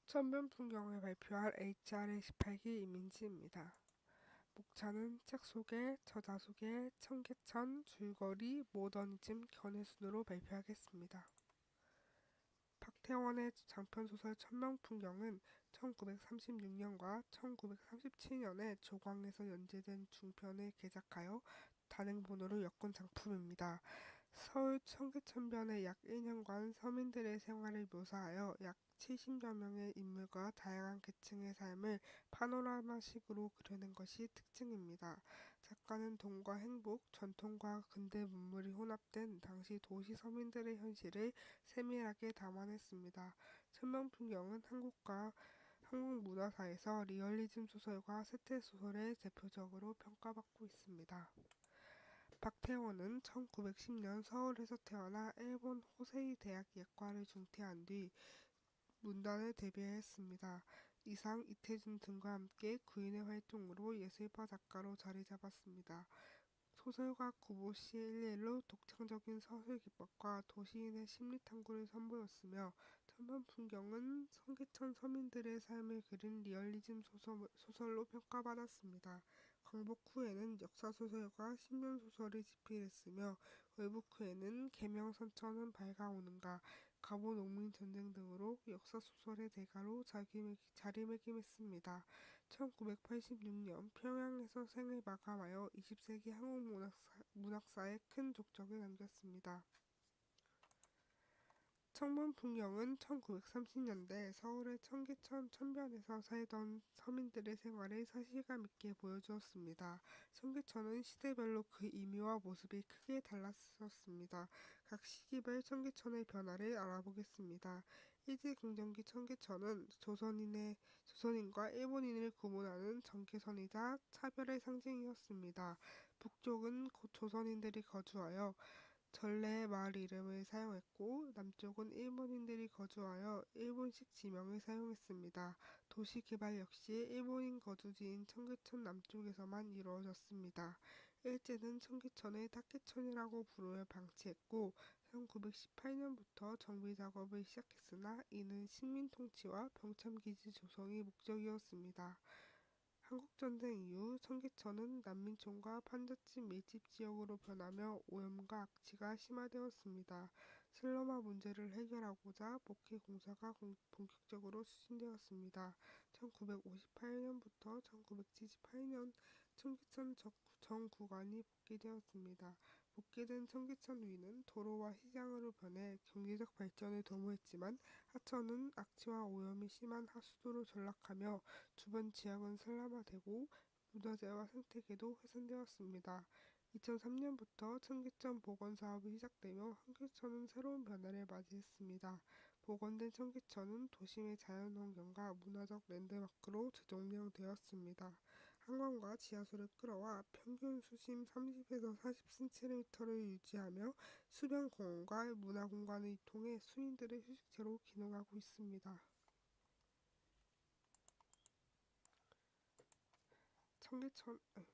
천변 풍경을 발표할 HR의 18기 이민지입니다. 목차는 책 소개, 저자 소개, 청계천, 줄거리, 모더니즘, 견해 순으로 발표하겠습니다. 박태원의 장편소설 천변풍경은 1936년과 1937년에 조광에서 연재된 중편을 개작하여 단행본으로 엮은 작품입니다. 서울 청계천변의 약 1년간 서민들의 생활을 묘사하여 약 70여 명의 인물과 다양한 계층의 삶을 파노라마식으로 그려낸 것이 특징입니다. 작가는 돈과 행복, 전통과 근대 문물이 혼합된 당시 도시 서민들의 현실을 세밀하게 담아냈습니다. 천명풍경은 한국 문화사에서 리얼리즘 소설과 세태 소설의 대표적으로 평가받고 있습니다. 박태원은 1910년 서울에서 태어나 일본 호세이 대학 예과를 중퇴한 뒤 문단을 데뷔했습니다. 이상, 이태준 등과 함께 구인의 활동으로 예술가 작가로 자리 잡았습니다. 소설가 구보시의 일일로 독창적인 서술 기법과 도시인의 심리 탐구를 선보였으며 천변풍경은 성계천 서민들의 삶을 그린 리얼리즘 소설로 평가받았습니다. 광복 후에는 역사소설과 신문소설을 집필했으며 월북 후에는 계명선천은 밝아오는가, 갑오농민전쟁 등으로 역사소설의 대가로 자리매김했습니다. 1986년 평양에서 생을 마감하여 20세기 한국 문학사에 큰 족적을 남겼습니다. 청문풍경은 1930년대 서울의 청계천 천변에서 살던 서민들의 생활을 사실감 있게 보여주었습니다. 청계천은 시대별로 그 의미와 모습이 크게 달랐었습니다. 각 시기별 청계천의 변화를 알아보겠습니다. 일제강점기 청계천은 조선인과 일본인을 구분하는 경계선이자 차별의 상징이었습니다. 북쪽은 곧 조선인들이 거주하여 전래의 마을 이름을 사용했고 남쪽은 일본인들이 거주하여 일본식 지명을 사용했습니다. 도시 개발 역시 일본인 거주지인 청계천 남쪽에서만 이루어졌습니다. 일제는 청계천을 타케천이라고 부르며 방치했고 1918년부터 정비 작업을 시작했으나 이는 식민 통치와 병참기지 조성이 목적이었습니다. 한국전쟁 이후 청계천은 난민촌과 판잣집 밀집 지역으로 변하며 오염과 악취가 심화되었습니다. 슬럼화 문제를 해결하고자 목회 공사가 본격적으로 추진되었습니다. 1958년부터 1978년 청계천 전 구간이 복귀되었습니다. 복귀된 청계천 위는 도로와 시장으로 변해 경제적 발전을 도모했지만 하천은 악취와 오염이 심한 하수도로 전락하며 주변 지역은 산란화되고 문화재와 생태계도 훼손되었습니다. 2003년부터 청계천 복원사업이 시작되며 청계천은 새로운 변화를 맞이했습니다. 복원된 청계천은 도심의 자연환경과 문화적 랜드마크로 재조명되었습니다. 한강과 지하수를 끌어와 평균 수심 30에서 40cm를 유지하며 수변 공원과 문화공간을 이통해 수인들의 휴식처로 기능하고 있습니다.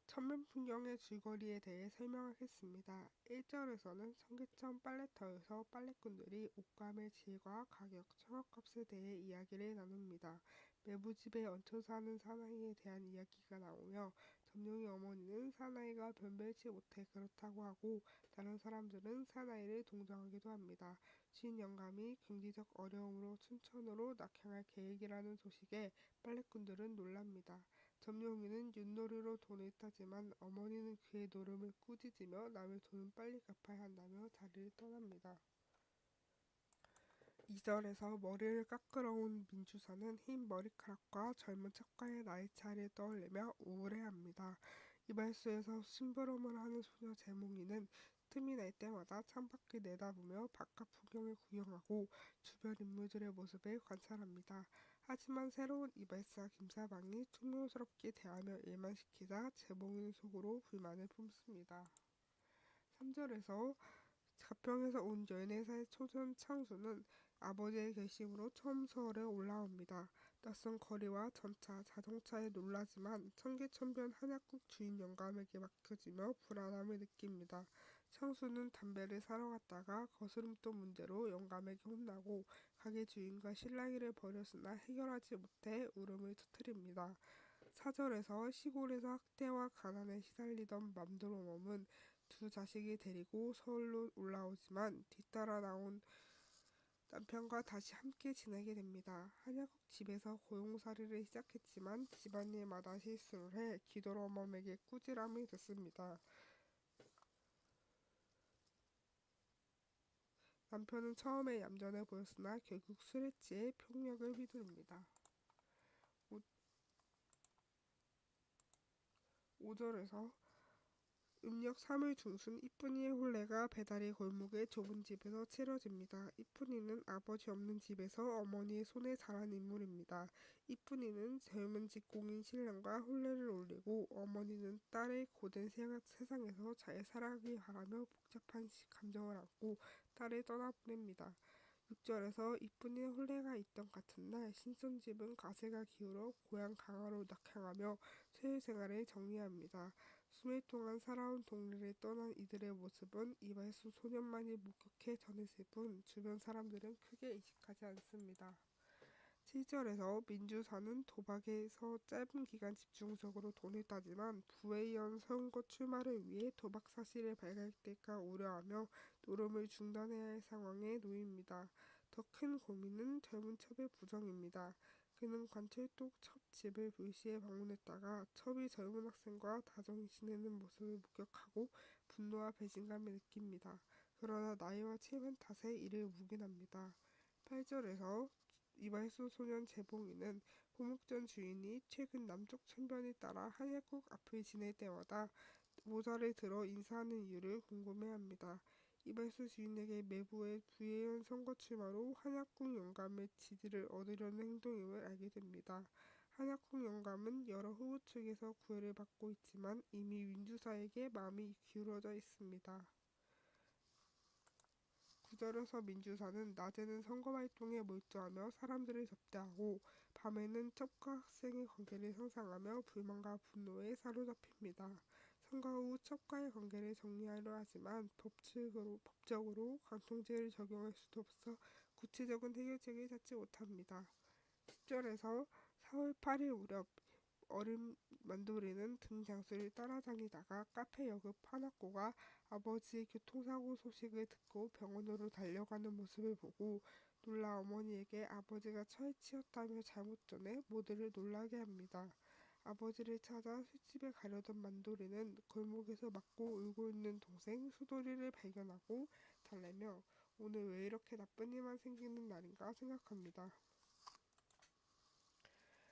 천면풍경의 줄거리에 대해 설명하겠습니다. 1절에서는 청계천 빨래터에서 빨래꾼들이 옷감의 질과 가격, 청약값에 대해 이야기를 나눕니다. 매부집에 얹혀 사는 사나이에 대한 이야기가 나오며 점룡이 어머니는 사나이가 변별치 못해 그렇다고 하고 다른 사람들은 사나이를 동정하기도 합니다. 주인 영감이 경제적 어려움으로 춘천으로 낙향할 계획이라는 소식에 빨래꾼들은 놀랍니다. 점용이는 윷놀이로 돈을 따지만 어머니는 그의 노름을 꾸짖으며 남의 돈은 빨리 갚아야 한다며 자리를 떠납니다. 2절에서 머리를 깎으러 온 민주사는 흰 머리카락과 젊은 척가의 나이 차이를 떠올리며 우울해합니다. 이발소에서 심부름을 하는 소녀 제몽이는 틈이 날 때마다 창밖을 내다보며 바깥 풍경을 구경하고 주변 인물들의 모습을 관찰합니다. 하지만 새로운 이발사 김사방이 퉁명스럽게 대하며 일만 시키자 제몽이는 속으로 불만을 품습니다. 3절에서 가평에서 온 14살 초선 창수는 아버지의 결심으로 처음 서울에 올라옵니다. 낯선 거리와 전차, 자동차에 놀라지만 청계천변 한약국 주인 영감에게 맡겨지며 불안함을 느낍니다. 창수는 담배를 사러 갔다가 거스름돈 문제로 영감에게 혼나고 가게 주인과 실랑이를 벌였으나 해결하지 못해 울음을 터뜨립니다. 4절에서 시골에서 학대와 가난에 시달리던 맘도로멈은 두 자식이 데리고 서울로 올라오지만 뒤따라 나온 남편과 다시 함께 지내게 됩니다. 한약국 집에서 고용살이를 시작했지만 집안일마다 실수를 해 기도로멈에게 꾸지람이 됐습니다. 남편은 처음에 얌전해 보였으나 결국 술에 취해 폭력을 휘두릅니다. 5절에서 음력 3월 중순 이쁜이의 혼례가 배다리 골목의 좁은 집에서 치러집니다. 이쁜이는 아버지 없는 집에서 어머니의 손에 자란 인물입니다. 이쁜이는 젊은 직공인 신랑과 혼례를 올리고 어머니는 딸의 고된 세상에서 잘 살아가길 바라며 복잡한 감정을 안고 딸을 떠나보냅니다. 6절에서 이쁜이의 혼례가 있던 같은 날 신선집은 가세가 기울어 고향 강화로 낙향하며 세일 생활을 정리합니다. 수일 동안 살아온 동네를 떠난 이들의 모습은 이발소 소년만이 목격해 전했을 뿐 주변 사람들은 크게 의식하지 않습니다. 7절에서 민주사는 도박에서 짧은 기간 집중적으로 돈을 따지만 부에 이은 선거 출마를 위해 도박 사실을 발각될까 우려하며 노름을 중단해야 할 상황에 놓입니다. 더 큰 고민은 젊은 첩의 부정입니다. 그는 관철동 첩 집을 불시에 방문했다가 첩이 젊은 학생과 다정히 지내는 모습을 목격하고 분노와 배신감을 느낍니다. 그러나 나이와 체면 탓에 이를 묵인합니다. 8절에서 이발소 소년 재봉이는 고목전 주인이 최근 남쪽 천변에 따라 한약국 앞을 지낼 때마다 모자를 들어 인사하는 이유를 궁금해합니다. 이발소 주인에게 매부의 부의원 선거 출마로 한약국 영감의 지지를 얻으려는 행동임을 알게 됩니다. 한약국 영감은 여러 후보 측에서 구애를 받고 있지만 이미 민주사에게 마음이 기울어져 있습니다. 9절에서 민주사는 낮에는 선거활동에 몰두하며 사람들을 접대하고 밤에는 첩과 학생의 관계를 상상하며 불만과 분노에 사로잡힙니다. 선거 후 첩과의 관계를 정리하려 하지만 법적으로 관통죄를 적용할 수도 없어 구체적인 해결책을 찾지 못합니다. 10절에서 4월 8일 무렵 어린 만돌이는 등 장수를 따라다니다가 카페 역읍 하나코가 아버지의 교통사고 소식을 듣고 병원으로 달려가는 모습을 보고 놀라 어머니에게 아버지가 처해 치였다며 잘못 전해 모두를 놀라게 합니다. 아버지를 찾아 술집에 가려던 만돌이는 골목에서 맞고 울고 있는 동생 수돌이를 발견하고 달래며 오늘 왜 이렇게 나쁜 일만 생기는 날인가 생각합니다.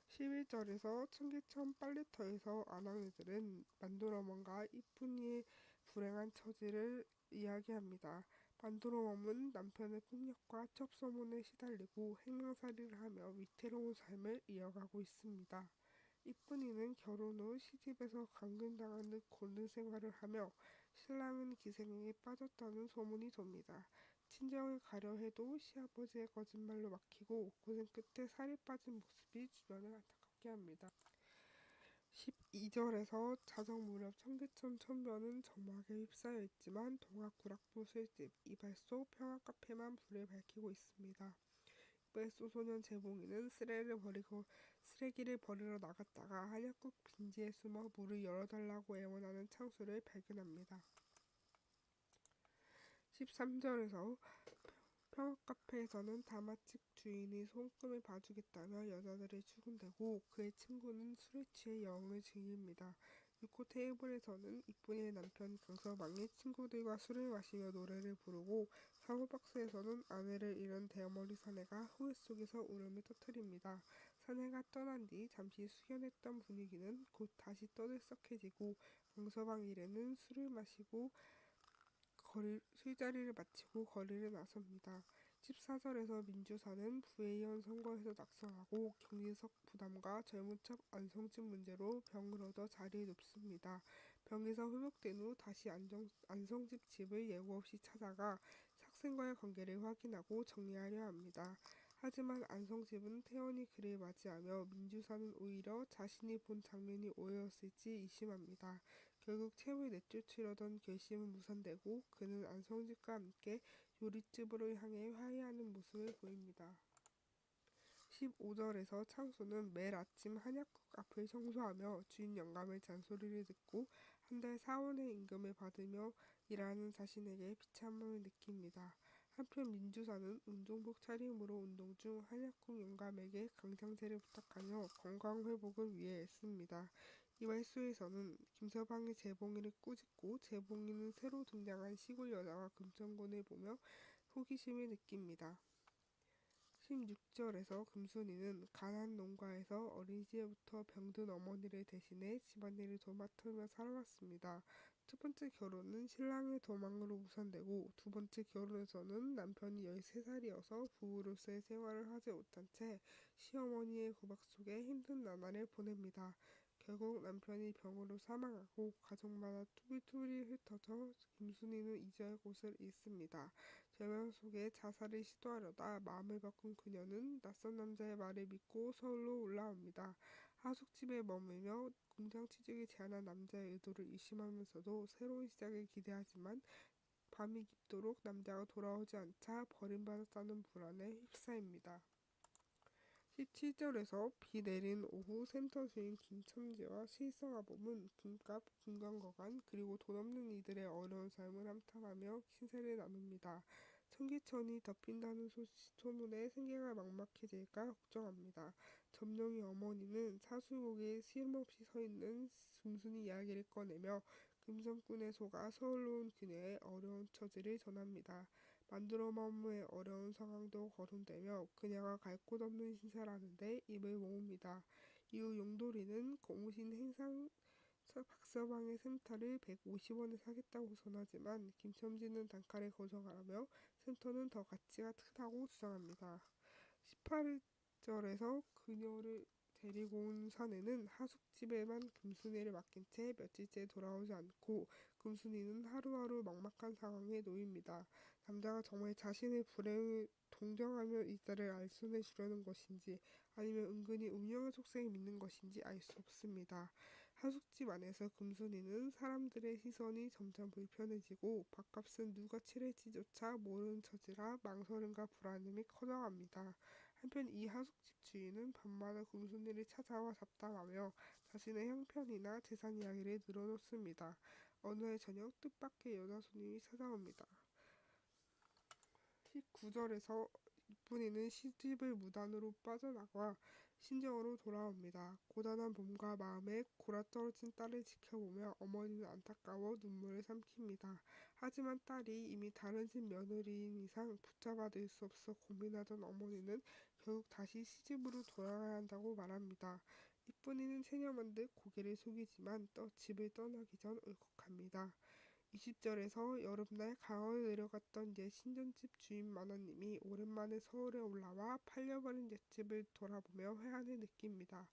11절에서 청계천 빨래터에서 아낙네들은 만두러먼과 이쁜이의 불행한 처지를 이야기합니다. 만두러먼은 남편의 폭력과 첩소문에 시달리고 행랑살이를 하며 위태로운 삶을 이어가고 있습니다. 이쁜이는 결혼 후 시집에서 감금당한 듯 고는 생활을 하며 신랑은 기생행에 빠졌다는 소문이 돕니다. 친정을 가려 해도 시아버지의 거짓말로 막히고 고생 끝에 살이 빠진 모습이 주변을 안타깝게 합니다. 12절에서 자정 무렵 청계천 천변은 점막에 휩싸여 있지만 동학구락부 술집, 이발소, 평화카페만 불을 밝히고 있습니다. 이발소 소년 재봉이는 쓰레기를 버리러 나갔다가 한약국 빈지에 숨어 문을 열어달라고 애원하는 창수를 발견합니다. 13절에서 평화카페에서는 다마측 주인이 손금을 봐주겠다며 여자들을 추근대고 그의 친구는 술에 취해 여흥을 즐깁니다. 6호 테이블에서는 이쁜이의 남편 강서방이 친구들과 술을 마시며 노래를 부르고 사무박스에서는 아내를 잃은 대머리 사내가 후회 속에서 울음을 터뜨립니다. 사내가 떠난 뒤 잠시 숙연했던 분위기는 곧 다시 떠들썩해지고 강서방 일행은 술을 마시고 술자리를 마치고 거리를 나섭니다. 14절에서 민주사는 부회의원 선거에서 낙선하고 경제적 부담과 젊은 첩 안성집 문제로 병을 얻어 자리에 눕습니다. 병에서 회복된 후 다시 안성집 집을 예고 없이 찾아가 학생과의 관계를 확인하고 정리하려 합니다. 하지만 안성집은 태연히 그를 맞이하며 민주사는 오히려 자신이 본 장면이 오해였을지 의심합니다. 결국 첩을 내쫓으려던 결심은 무산되고 그는 안성집과 함께 요릿집으로 향해 화해하는 모습을 보입니다. 15절에서 창수는 매일 아침 한약국 앞을 청소하며 주인 영감의 잔소리를 듣고 한 달 4원의 임금을 받으며 일하는 자신에게 비참함을 느낍니다. 한편 민주사는 운동복 차림으로 운동 중 한약국 영감에게 강장제를 부탁하며 건강 회복을 위해 애씁니다. 이 말씀에서는 김서방의 재봉이를 꾸짖고 재봉이는 새로 등장한 시골 여자와 금천군을 보며 호기심을 느낍니다. 16절에서 금순이는 가난 농가에서 어린 시절부터 병든 어머니를 대신해 집안일을 도맡으며 살아왔습니다. 첫 번째 결혼은 신랑의 도망으로 무산되고 두 번째 결혼에서는 남편이 13살이어서 부부로서의 생활을 하지 못한 채 시어머니의 구박 속에 힘든 나날을 보냅니다. 결국 남편이 병으로 사망하고 가족마다 뚜리뚜리 흩어져 김순이는 이제야 곳을 잃습니다. 절망 속에 자살을 시도하려다 마음을 바꾼 그녀는 낯선 남자의 말을 믿고 서울로 올라옵니다. 하숙집에 머물며 공장 취직을 제안한 남자의 의도를 의심하면서도 새로운 시작을 기대하지만 밤이 깊도록 남자가 돌아오지 않자 버림받았다는 불안에 휩싸입니다. 17절에서 비 내린 오후 센터 주인 김첨지와 실성아범은 금값, 금강거간 그리고 돈 없는 이들의 어려운 삶을 한탄하며 신세를 나눕니다. 청계천이 덮인다는 소문에 생계가 막막해질까 걱정합니다. 점령이 어머니는 사수국에 쉼없이 서있는 금순이 이야기를 꺼내며 금성꾼에 속아 서울로 온 그녀의 어려운 처지를 전합니다. 만두로마무의 어려운 상황도 거론되며 그녀가 갈 곳 없는 신세라는데 입을 모읍니다. 이후 용도리는 고무신 행상 박서방의 샘터를 150원에 사겠다고 전하지만 김첨지는 단가를 거절하며 샘터는 더 가치가 크다고 주장합니다. 18절에서 그녀를 데리고 온 사내는 하숙집에만 금순이를 맡긴 채 며칠째 돌아오지 않고 금순이는 하루하루 막막한 상황에 놓입니다. 남자가 정말 자신의 불행을 동정하며 일자를 알선해 주려는 것인지 아니면 은근히 운명의 속셈을 믿는 것인지 알 수 없습니다. 하숙집 안에서 금순이는 사람들의 시선이 점점 불편해지고 밥값은 누가 치를지조차 모르는 처지라 망설임과 불안함이 커져갑니다. 한편 이 하숙집 주인은 밤마다 금순이를 찾아와 잡담하며 자신의 형편이나 재산 이야기를 늘어놓습니다. 어느 날 저녁 뜻밖의 여자 손님이 찾아옵니다. 19절에서 이쁜이는 시집을 무단으로 빠져나가 신정으로 돌아옵니다. 고단한 몸과 마음에 골아떨어진 딸을 지켜보며 어머니는 안타까워 눈물을 삼킵니다. 하지만 딸이 이미 다른 집 며느리인 이상 붙잡아둘 수 없어 고민하던 어머니는 결국 다시 시집으로 돌아가야 한다고 말합니다. 이쁜이는 체념한 듯 고개를 숙이지만 집을 떠나기 전 울컥합니다. 20절에서 여름날 강원을 내려갔던 옛 신전집 주인 만화님이 오랜만에 서울에 올라와 팔려버린 옛집을 돌아보며 회한을 느낍니다.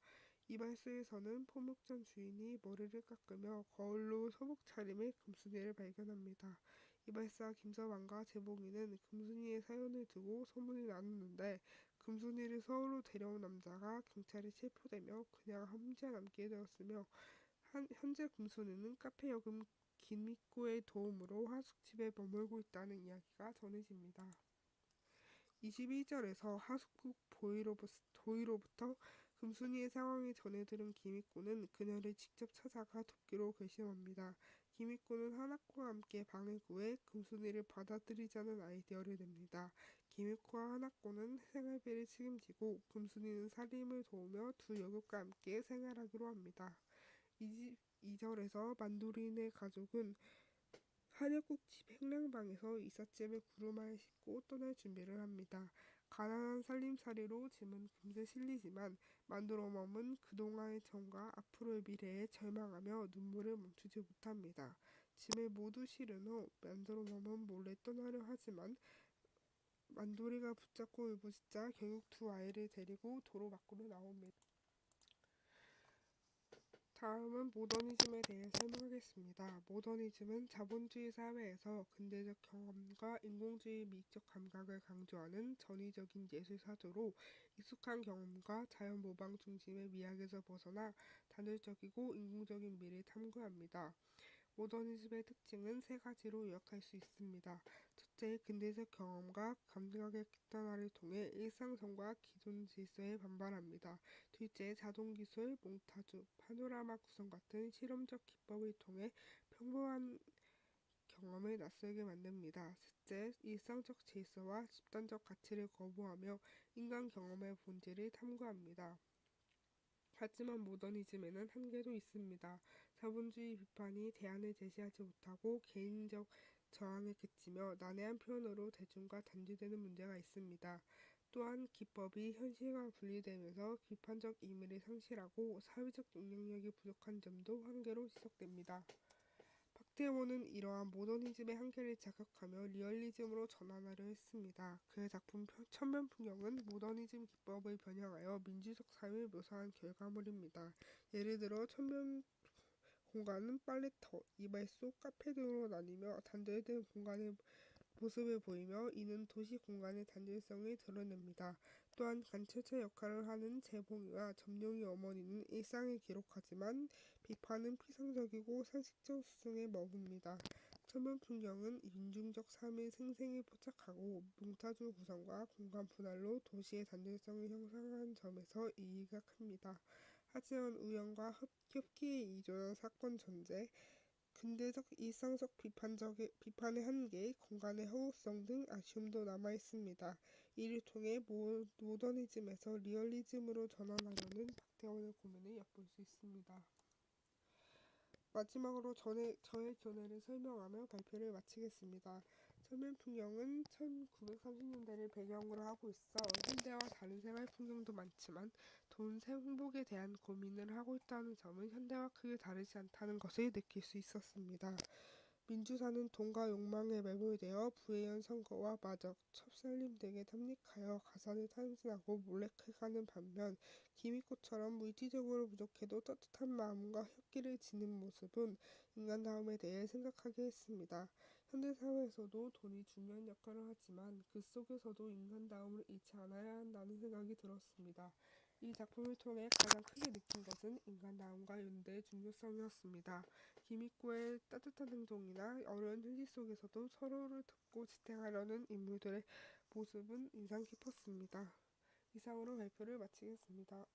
이 발소에서는 포묵전 주인이 머리를 깎으며 거울로 소복 차림의 금순이를 발견합니다. 이발사 김서방과 재봉이는 금순이의 사연을 두고 소문이 나누는데 금순이를 서울로 데려온 남자가 경찰에 체포되며 그녀가 혼자 남게 되었으며 현재 금순이는 카페 여금 김익구의 도움으로 하숙집에 머물고 있다는 이야기가 전해집니다. 21절에서 하숙국 도의로부터 금순이의 상황을 전해들은 김익구는 그녀를 직접 찾아가 돕기로 결심합니다. 김익구는 한학구와 함께 방을 구해 금순이를 받아들이자는 아이디어를 냅니다. 김익구와 한학구는 생활비를 책임지고 금순이는 살림을 도우며 두 여급과 함께 생활하기로 합니다. 22절에서 만두린의 가족은 한약국집 행랑방에서 이삿짐을 구루마에 싣고 떠날 준비를 합니다. 가난한 살림살이로 짐은 금세 실리지만 만두로멈은 그동안의 정과 앞으로의 미래에 절망하며 눈물을 멈추지 못합니다. 짐을 모두 실은 후 만두로멈은 몰래 떠나려 하지만 만두리가 붙잡고 울부짖자 결국 두 아이를 데리고 도로 밖으로 나옵니다. 다음은 모더니즘에 대해 설명하겠습니다. 모더니즘은 자본주의 사회에서 근대적 경험과 인공주의 미학적 감각을 강조하는 전위적인 예술 사조로 익숙한 경험과 자연 모방 중심의 미학에서 벗어나 단술적이고 인공적인 미를 탐구합니다. 모더니즘의 특징은 세 가지로 요약할 수 있습니다. 첫째, 근대적 경험과 감각의 객단화를 통해 일상성과 기존 질서에 반발합니다. 둘째, 자동기술, 몽타주, 파노라마 구성 같은 실험적 기법을 통해 평범한 경험을 낯설게 만듭니다. 셋째, 일상적 질서와 집단적 가치를 거부하며 인간 경험의 본질을 탐구합니다. 하지만 모더니즘에는 한계도 있습니다. 자본주의 비판이 대안을 제시하지 못하고 개인적 저항에 그치며 난해한 표현으로 대중과 단절되는 문제가 있습니다. 또한 기법이 현실과 분리되면서 비판적 의미를 상실하고 사회적 영향력이 부족한 점도 한계로 지적됩니다. 박태원은 이러한 모더니즘의 한계를 자각하며 리얼리즘으로 전환하려 했습니다. 그의 작품 천면풍경은 모더니즘 기법을 변형하여 민주적 삶을 묘사한 결과물입니다. 예를 들어 천면 공간은 빨래터, 이발소, 카페 등으로 나뉘며 단절된 공간의 모습을 보이며 이는 도시 공간의 단절성을 드러냅니다. 또한 관찰자 역할을 하는 재봉이와 점룡이 어머니는 일상을 기록하지만 비판은 피상적이고 상식적 수준에 머뭅니다. 천문 풍경은 윤중적 삶을 생생히 포착하고 몽타주 구성과 공간 분할로 도시의 단절성을 형성한 점에서 이의가 큽니다. 하지만 우연과 협기에 의존한 사건 전제, 근대적 일상적 비판의 한계, 공간의 허구성 등 아쉬움도 남아있습니다. 이를 통해 모더니즘에서 리얼리즘으로 전환하려는 박태원의 고민을 엿볼 수 있습니다. 마지막으로 저의 견해를 설명하며 발표를 마치겠습니다. 천면풍경은 1930년대를 배경으로 하고 있어 현대와 다른 생활 풍경도 많지만 돈, 행복에 대한 고민을 하고 있다는 점은 현대와 크게 다르지 않다는 것을 느낄 수 있었습니다. 민주사는 돈과 욕망에 매몰되어 부해연 선거와 마적, 첩살림 등에 탐닉하여 가산을 탕진하고 몰래카가는 반면 기미코처럼 물질적으로 부족해도 따뜻한 마음과 혈기를 지닌 모습은 인간다움에 대해 생각하게 했습니다. 현대사회에서도 돈이 중요한 역할을 하지만 그 속에서도 인간다움을 잃지 않아야 한다는 생각이 들었습니다. 이 작품을 통해 가장 크게 느낀 것은 인간다움과 연대의 중요성이었습니다. 기미코의 따뜻한 행동이나 어려운 현실 속에서도 서로를 돕고 지탱하려는 인물들의 모습은 인상 깊었습니다. 이상으로 발표를 마치겠습니다.